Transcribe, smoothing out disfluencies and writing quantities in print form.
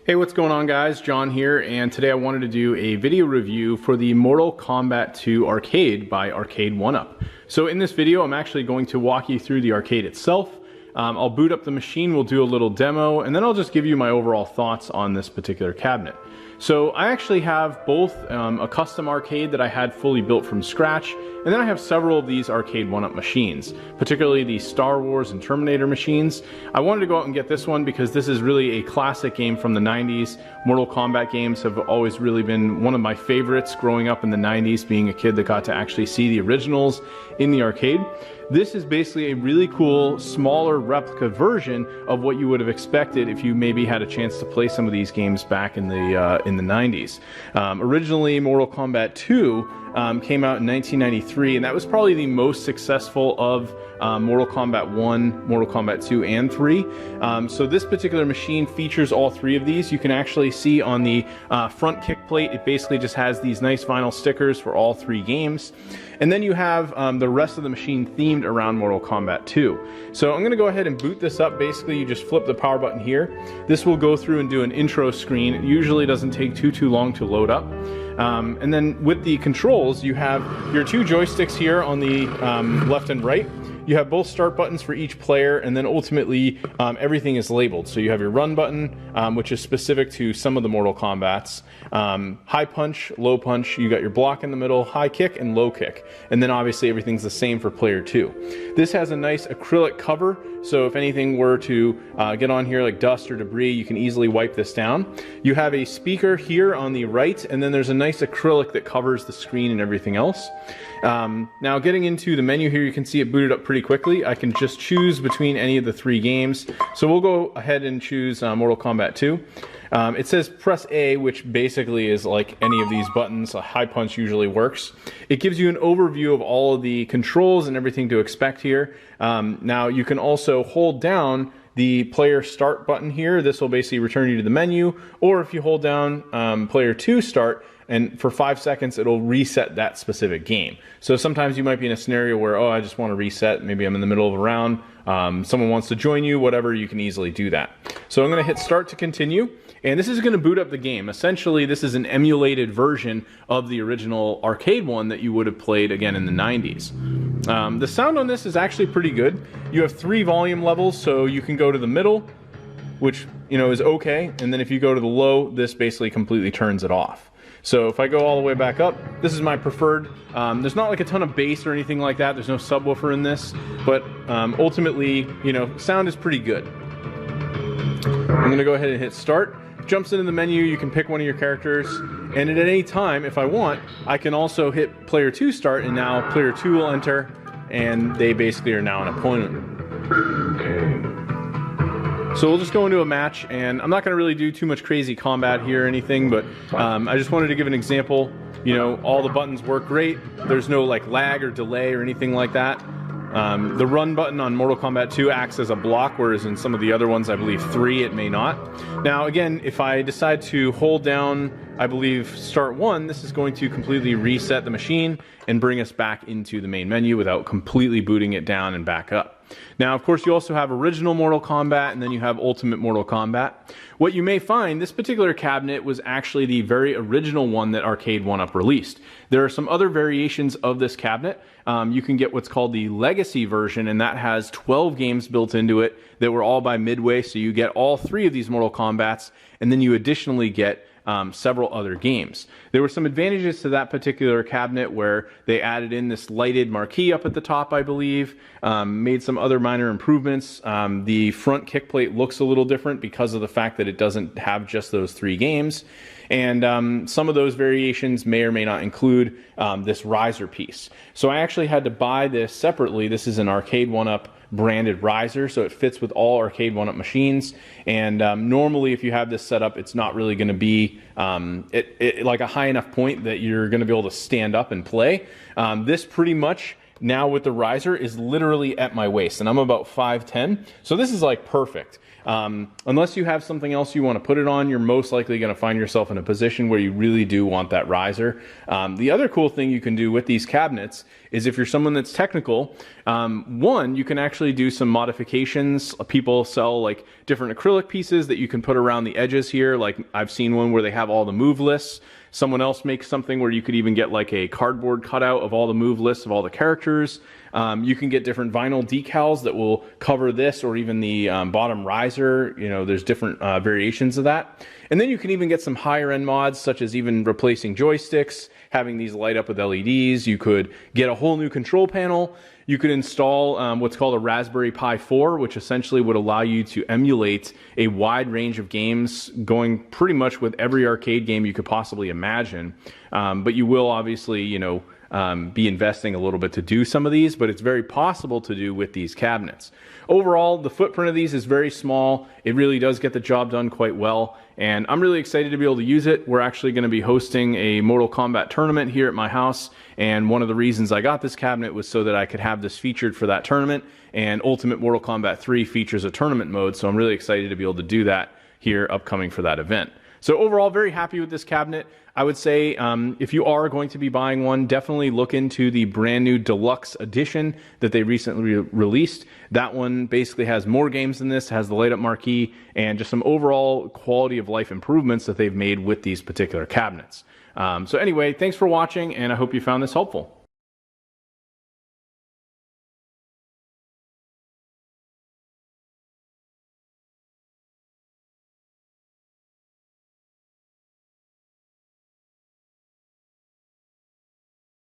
Hey, what's going on guys? John here, and today I wanted to do a video review for the Mortal Kombat 2 arcade by Arcade1Up. So in this video, I'm actually going to walk you through the arcade itself. I'll boot up the machine, we'll do a little demo, and then I'll just give you my overall thoughts on this particular cabinet. So I actually have both a custom arcade that I had fully built from scratch, and then I have several of these Arcade1Up machines, particularly the Star Wars and Terminator machines. I wanted to go out and get this one because this is really a classic game from the 90s. Mortal Kombat games have always really been one of my favorites growing up in the 90s, being a kid that got to actually see the originals in the arcade. This is basically a really cool, smaller replica version of what you would have expected if you maybe had a chance to play some of these games back in the 90s. Originally, Mortal Kombat 2 came out in 1993, and that was probably the most successful of Mortal Kombat 1, Mortal Kombat 2, and 3. So this particular machine features all three of these. You can actually see on the front kick plate, it basically just has these nice vinyl stickers for all three games. And then you have the rest of the machine themed around Mortal Kombat 2. So I'm going to go ahead and boot this up. Basically, you just flip the power button here. This will go through and do an intro screen. It usually doesn't take too long to load up. And then with the controls, you have your two joysticks here on the left and right. You have both start buttons for each player, and then ultimately everything is labeled. So you have your run button, which is specific to some of the Mortal Kombats. High punch, low punch, you got your block in the middle, high kick, and low kick. And then obviously everything's the same for player 2. This has a nice acrylic cover, so if anything were to get on here like dust or debris, you can easily wipe this down. You have a speaker here on the right, and then there's a nice acrylic that covers the screen and everything else. Now getting into the menu here, you can see it booted up pretty quickly. I can just choose between any of the three games. So we'll go ahead and choose Mortal Kombat 2. It says press A, which basically is like any of these buttons. A high punch usually works. It gives you an overview of all of the controls and everything to expect here. Now you can also hold down the player start button here. This will basically return you to the menu, or if you hold down player 2 start, and for 5 seconds it'll reset that specific game. So sometimes you might be in a scenario where, oh, I just want to reset, maybe I'm in the middle of a round, someone wants to join you, whatever, you can easily do that. So I'm going to hit start to continue, and this is going to boot up the game. Essentially this is an emulated version of the original arcade one that you would have played again in the 90s. The sound on this is actually pretty good. You have 3 volume levels, so you can go to the middle, which is okay, and then if you go to the low, this basically completely turns it off. So if I go all the way back up, this is my preferred. There's not like a ton of bass or anything like that. There's no subwoofer in this, but ultimately, sound is pretty good. I'm going to go ahead and hit start. Jumps into the menu, you can pick one of your characters, and at any time, if I want, I can also hit player 2 start, and now player 2 will enter, and they basically are now an opponent. So we'll just go into a match, and I'm not going to really do too much crazy combat here or anything, but I just wanted to give an example. All the buttons work great. There's no like lag or delay or anything like that. The run button on Mortal Kombat 2 acts as a block, whereas in some of the other ones, I believe 3, it may not. Now again, if I decide to hold down, I believe start 1, this is going to completely reset the machine and bring us back into the main menu without completely booting it down and back up. Now, of course, you also have original Mortal Kombat, and then you have Ultimate Mortal Kombat. What you may find, this particular cabinet was actually the very original one that Arcade1Up released. There are some other variations of this cabinet. You can get what's called the Legacy version, and that has 12 games built into it that were all by Midway, so you get all 3 of these Mortal Kombats, and then you additionally get several other games. There were some advantages to that particular cabinet where they added in this lighted marquee up at the top, I believe, made some other minor improvements. The front kick plate looks a little different because of the fact that it doesn't have just those 3 games. And some of those variations may or may not include this riser piece. So I actually had to buy this separately. This is an Arcade1Up branded riser, so it fits with all Arcade1Up machines. And normally if you have this set up, it's not really going to be like a high enough point that you're going to be able to stand up and play. This pretty much now with the riser is literally at my waist, and I'm about 5'10", so this is like perfect. Unless you have something else you want to put it on, you're most likely going to find yourself in a position where you really do want that riser. The other cool thing you can do with these cabinets is, if you're someone that's technical, one, you can actually do some modifications. People sell like different acrylic pieces that you can put around the edges here. Like I've seen one where they have all the move lists. Someone else makes something where you could even get like a cardboard cutout of all the move lists of all the characters. You can get different vinyl decals that will cover this, or even the bottom riser. You know, there's different variations of that. And then you can even get some higher end mods, such as even replacing joysticks, having these light up with LEDs. You could get a whole new control panel. You could install what's called a Raspberry Pi 4, which essentially would allow you to emulate a wide range of games, going pretty much with every arcade game you could possibly imagine. But you will obviously, you know, be investing a little bit to do some of these, but it's very possible to do with these cabinets. Overall, the footprint of these is very small. It really does get the job done quite well, and I'm really excited to be able to use it. We're actually going to be hosting a Mortal Kombat tournament here at my house, and one of the reasons I got this cabinet was so that I could have this featured for that tournament, and Ultimate Mortal Kombat 3 features a tournament mode, so I'm really excited to be able to do that here upcoming for that event. So overall, very happy with this cabinet. I would say if you are going to be buying one, definitely look into the brand new deluxe edition that they recently released. That one basically has more games than this, has the light up marquee, and just some overall quality of life improvements that they've made with these particular cabinets. So anyway, thanks for watching, and I hope you found this helpful.